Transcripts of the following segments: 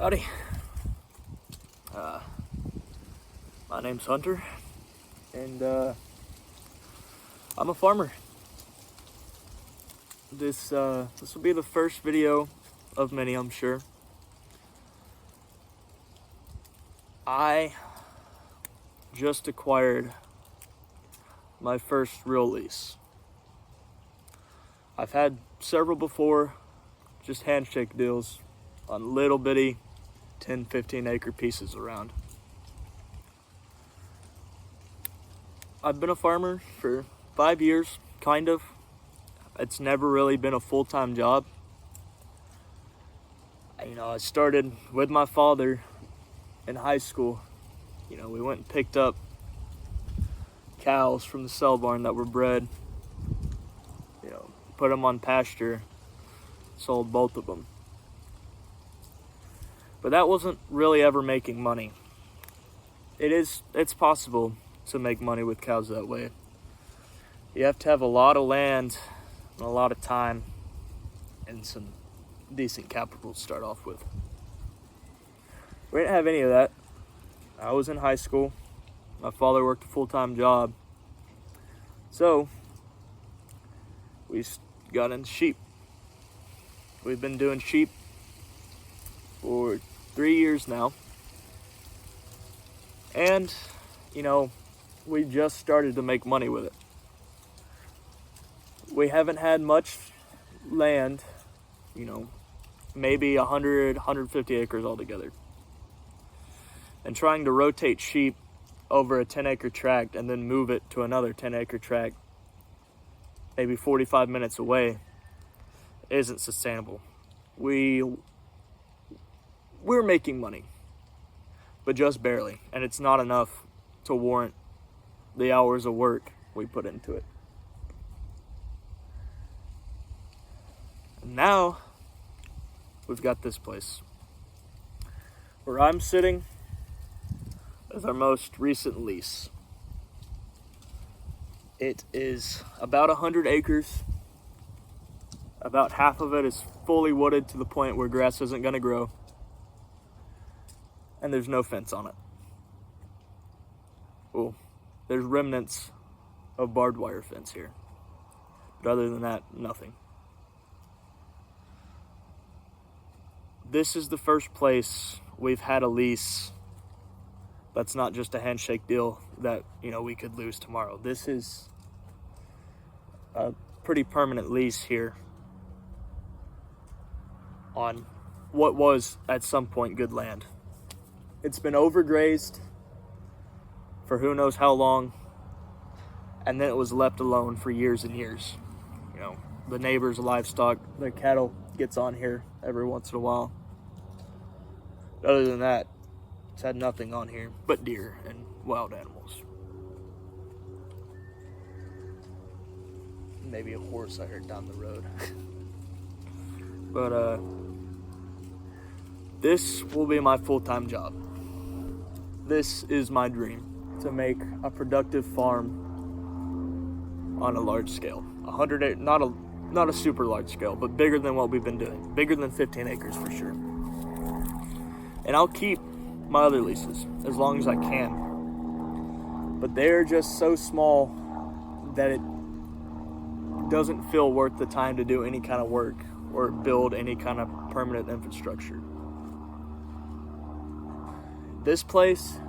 Howdy. My name's Hunter, and I'm a farmer. This will be the first video of many, I'm sure. I just acquired my first real lease. I've had several before, just handshake deals on little bitty 10-15 acre pieces around. I've been a farmer for 5 years, kind of. It's never really been a full-time job. I started with my father in high school. We went and picked up cows from the cell barn that were bred, put them on pasture, sold both of them. But that wasn't really ever making money. It's possible to make money with cows that way. You have to have a lot of land and a lot of time and some decent capital to start off with. We didn't have any of that. I was in high school. My father worked a full-time job. So we got into sheep. We've been doing sheep for 3 years now. And, we just started to make money with it. We haven't had much land, maybe 100, 150 acres altogether. And trying to rotate sheep over a 10-acre tract and then move it to another 10-acre tract, maybe 45 minutes away, isn't sustainable. We're making money, but just barely, and it's not enough to warrant the hours of work we put into it. And now we've got this place where I'm sitting as our most recent lease. It is about 100 acres. About half of it is fully wooded to the point where grass isn't going to grow. And there's no fence on it. Well, there's remnants of barbed wire fence here. But other than that, nothing. This is the first place we've had a lease that's not just a handshake deal that, we could lose tomorrow. This is a pretty permanent lease here on what was at some point good land. It's been overgrazed for who knows how long, and then it was left alone for years and years. The neighbors' livestock, their cattle gets on here every once in a while. Other than that, it's had nothing on here but deer and wild animals. Maybe a horse I heard down the road. But this will be my full-time job. This is my dream, to make a productive farm on a large scale. 100, not a super large scale, but bigger than what we've been doing. Bigger than 15 acres for sure. And I'll keep my other leases as long as I can. But they're just so small that it doesn't feel worth the time to do any kind of work or build any kind of permanent infrastructure. This place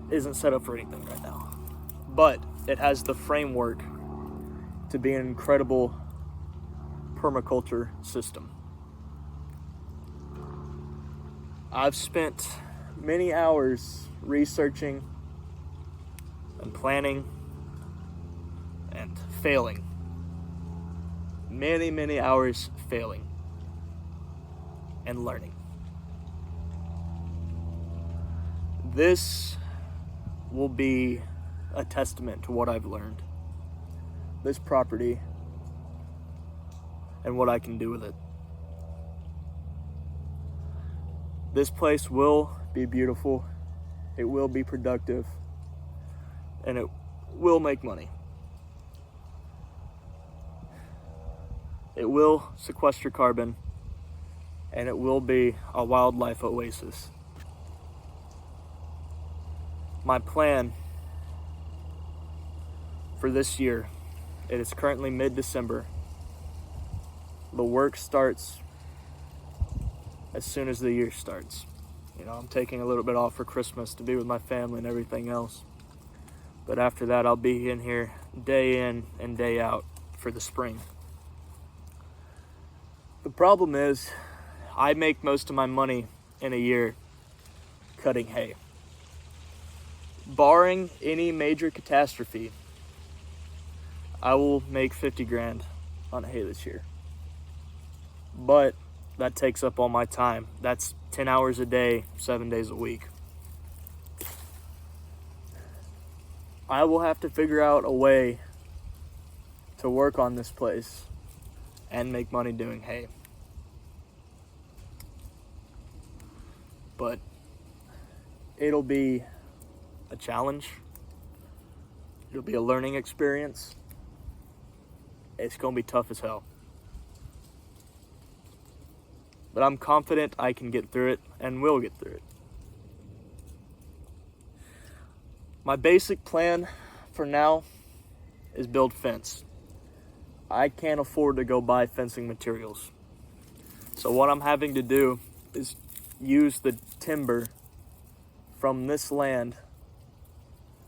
isn't set up for anything right now, but it has the framework to be an incredible permaculture system. I've spent many hours researching and planning and failing. Many, many hours failing and learning. This will be a testament to what I've learned. This property and what I can do with it. This place will be beautiful, it will be productive, and it will make money. It will sequester carbon, and it will be a wildlife oasis. My plan for this year, it is currently mid-December. The work starts as soon as the year starts. I'm taking a little bit off for Christmas to be with my family and everything else. But after that, I'll be in here day in and day out for the spring. The problem is, I make most of my money in a year cutting hay. Barring any major catastrophe, I will make 50 grand on hay this year. But that takes up all my time. That's 10 hours a day, 7 days a week. I will have to figure out a way to work on this place and make money doing hay. But it'll be a challenge. It'll be a learning experience. It's going to be tough as hell. But I'm confident I can get through it and will get through it. My basic plan for now is build fence. I can't afford to go buy fencing materials. So what I'm having to do is use the timber from this land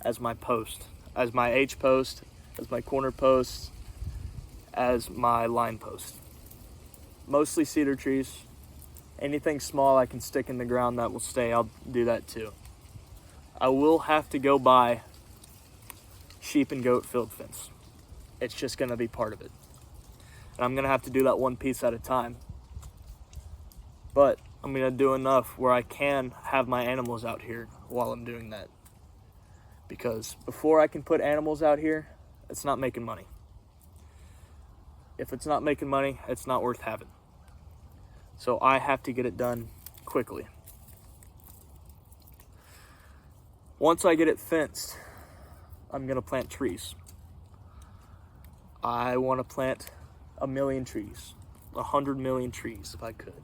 as my post, as my H-post, as my corner post, as my line post. Mostly cedar trees. Anything small I can stick in the ground that will stay, I'll do that too. I will have to go buy sheep and goat field fence. It's just going to be part of it. And I'm going to have to do that one piece at a time. But I'm going to do enough where I can have my animals out here while I'm doing that. Because before I can put animals out here, it's not making money. If it's not making money, it's not worth having. So I have to get it done quickly. Once I get it fenced, I'm going to plant trees. I want to plant 1 million trees, 100 million trees if I could.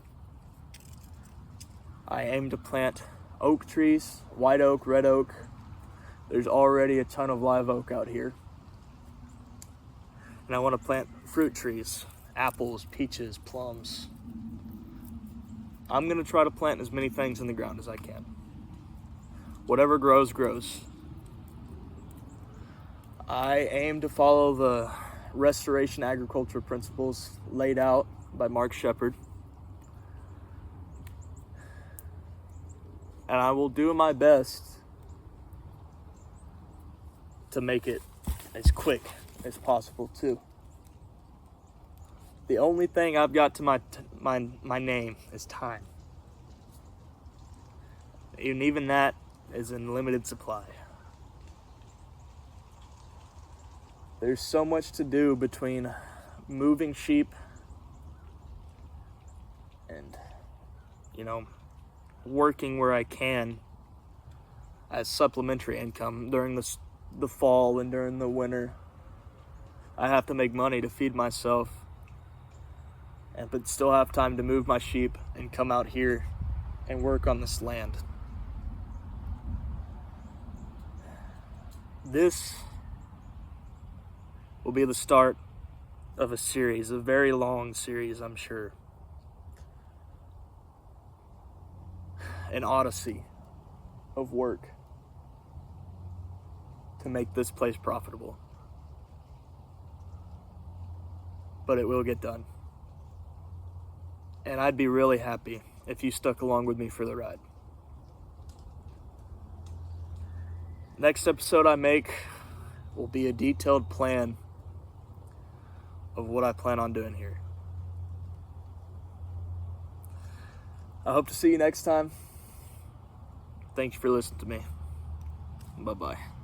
I aim to plant oak trees, white oak, red oak. There's already a ton of live oak out here. And I want to plant fruit trees, apples, peaches, plums. I'm going to try to plant as many things in the ground as I can. Whatever grows, grows. I aim to follow the restoration agriculture principles laid out by Mark Shepard. And I will do my best to make it as quick as possible too. The only thing I've got to my name is time. And even that is in limited supply. There's so much to do between moving sheep and, working where I can as supplementary income during the fall and during the winter. I have to make money to feed myself, but still have time to move my sheep and come out here and work on this land. This will be the start of a series, a very long series, I'm sure. An odyssey of work to make this place profitable. But it will get done. And I'd be really happy if you stuck along with me for the ride. Next episode I make will be a detailed plan of what I plan on doing here. I hope to see you next time. Thanks for listening to me. Bye-bye.